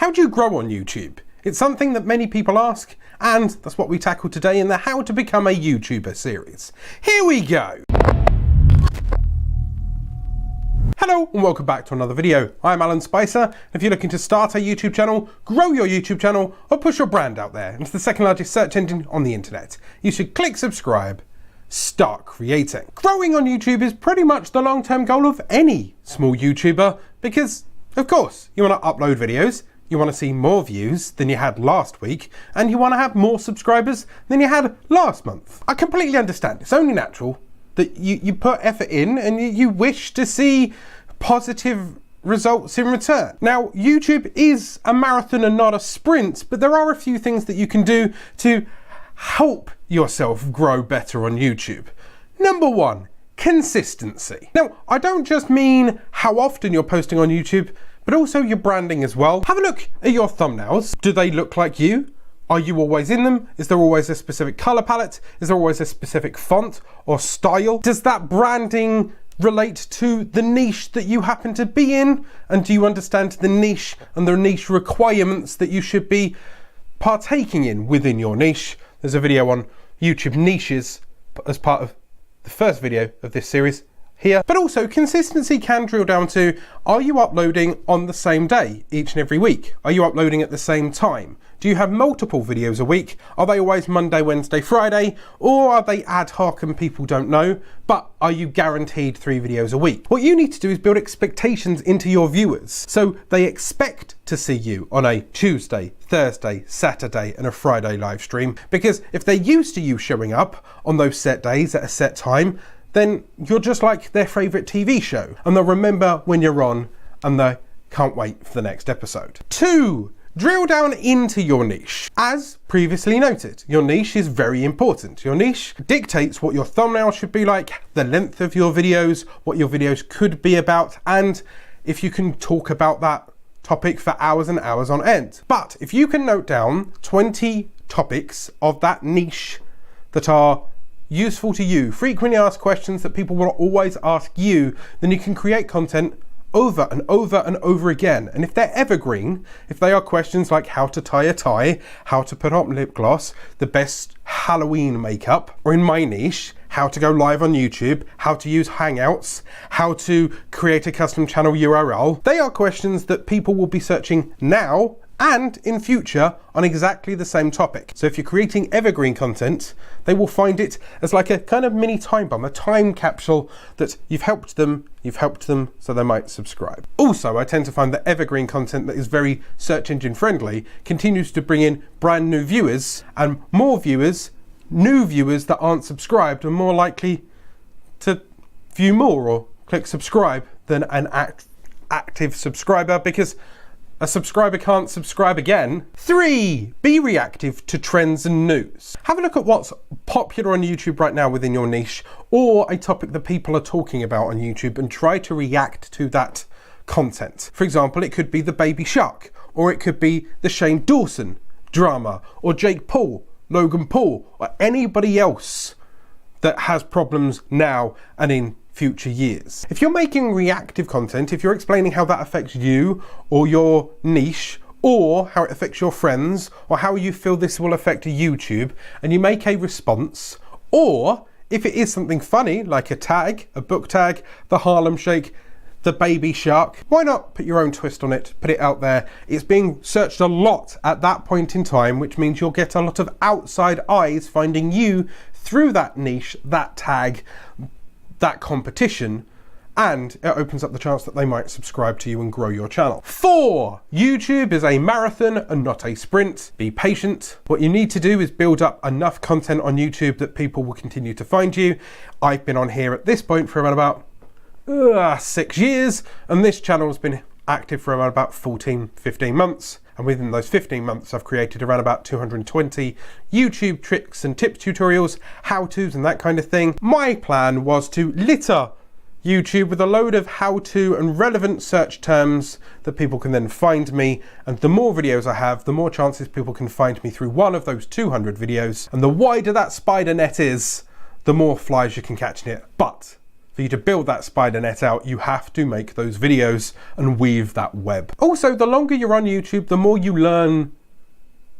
How do you grow on YouTube? It's something that many people ask, and that's what we tackle today in the How to Become a YouTuber series. Here we go! Hello and welcome back to another video. I'm Alan Spicer. If you're looking to start a YouTube channel, grow your YouTube channel, or push your brand out there into the second largest search engine on the internet, you should click subscribe. Start creating. Growing on YouTube is pretty much the long-term goal of any small YouTuber because, of course, you want to upload videos, you want to see more views than you had last week, and you want to have more subscribers than you had last month. I completely understand. It's only natural that you put effort in and you wish to see positive results in return. Now, YouTube is a marathon and not a sprint, but there are a few things that you can do to help yourself grow better on YouTube. Number one, consistency. Now, I don't just mean how often you're posting on YouTube, but also your branding as well. Have a look at your thumbnails. Do they look like you? Are you always in them? Is there always a specific color palette? Is there always a specific font or style? Does that branding relate to the niche that you happen to be in? And do you understand the niche and the niche requirements that you should be partaking in within your niche? There's a video on YouTube niches as part of the first video of this series here. But also, consistency can drill down to, are you uploading on the same day each and every week? Are you uploading at the same time? Do you have multiple videos a week? Are they always Monday, Wednesday, Friday? Or are they ad hoc and people don't know? But are you guaranteed 3 videos a week? What you need to do is build expectations into your viewers, so they expect to see you on a Tuesday, Thursday, Saturday, and a Friday live stream. Because if they're used to you showing up on those set days at a set time, then you're just like their favorite TV show, and they'll remember when you're on and they can't wait for the next episode. 2. Drill down into your niche. As previously noted, your niche is very important. Your niche dictates what your thumbnail should be like, the length of your videos, what your videos could be about, and if you can talk about that topic for hours and hours on end. But if you can note down 20 topics of that niche that are useful to you, frequently asked questions that people will always ask you, then you can create content over and over and over again. And if they're evergreen, if they are questions like how to tie a tie, how to put on lip gloss, the best Halloween makeup, or in my niche, how to go live on YouTube, how to use Hangouts, how to create a custom channel URL, they are questions that people will be searching now and in future on exactly the same topic. So if you're creating evergreen content, they will find it as like a kind of mini time bomb, a time capsule that you've helped them, so they might subscribe. Also, I tend to find that evergreen content that is very search engine friendly continues to bring in brand new viewers, and more viewers, new viewers that aren't subscribed are more likely to view more or click subscribe than an active subscriber, because a subscriber can't subscribe again. 3. Be reactive to trends and news. Have a look at what's popular on YouTube right now within your niche, or a topic that people are talking about on YouTube, and try to react to that content. For example, it could be the baby shark, or it could be the Shane Dawson drama, or Jake Paul, Logan Paul, or anybody else that has problems now and in future years. If you're making reactive content, if you're explaining how that affects you or your niche, or how it affects your friends, or how you feel this will affect YouTube, and you make a response, or if it is something funny like a tag, a book tag, the Harlem Shake, the baby shark, why not put your own twist on it, put it out there? It's being searched a lot at that point in time, which means you'll get a lot of outside eyes finding you through that niche, that tag, that competition, and it opens up the chance that they might subscribe to you and grow your channel. 4. YouTube is a marathon and not a sprint. Be patient. What you need to do is build up enough content on YouTube that people will continue to find you. I've been on here at this point for around about 6 years, and this channel has been active for around about 14, 15 months. And within those 15 months, I've created around about 220 YouTube tricks and tips tutorials, how-tos and that kind of thing. My plan was to litter YouTube with a load of how-to and relevant search terms that people can then find me. And the more videos I have, the more chances people can find me through one of those 200 videos. And the wider that spider net is, the more flies you can catch in it. But for you to build that spider net out, you have to make those videos and weave that web. Also, the longer you're on YouTube, the more you learn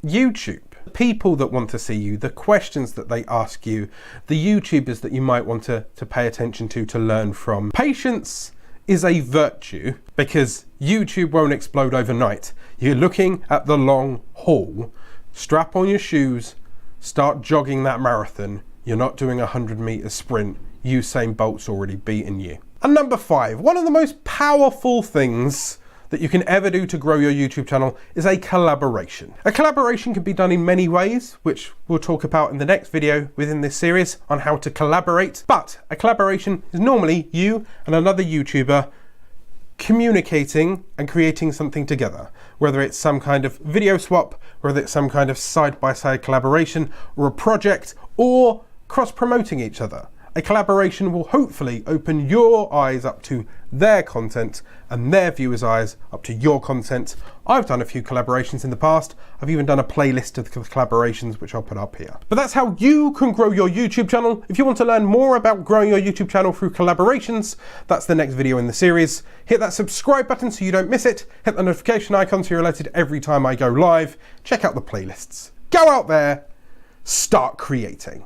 YouTube. People that want to see you, the questions that they ask you, the YouTubers that you might want to pay attention to learn from. Patience is a virtue because YouTube won't explode overnight. You're looking at the long haul. Strap on your shoes, start jogging that marathon. You're not doing a 100-meter sprint. Usain Bolt's already beaten you. And number 5, one of the most powerful things that you can ever do to grow your YouTube channel is a collaboration. A collaboration can be done in many ways, which we'll talk about in the next video within this series on how to collaborate. But a collaboration is normally you and another YouTuber communicating and creating something together, whether it's some kind of video swap, whether it's some kind of side-by-side collaboration or a project, or cross-promoting each other. A collaboration will hopefully open your eyes up to their content and their viewers' eyes up to your content. I've done a few collaborations in the past. I've even done a playlist of the collaborations, which I'll put up here. But that's how you can grow your YouTube channel. If you want to learn more about growing your YouTube channel through collaborations, that's the next video in the series. Hit that subscribe button so you don't miss it. Hit the notification icon so you're alerted every time I go live. Check out the playlists. Go out there, start creating.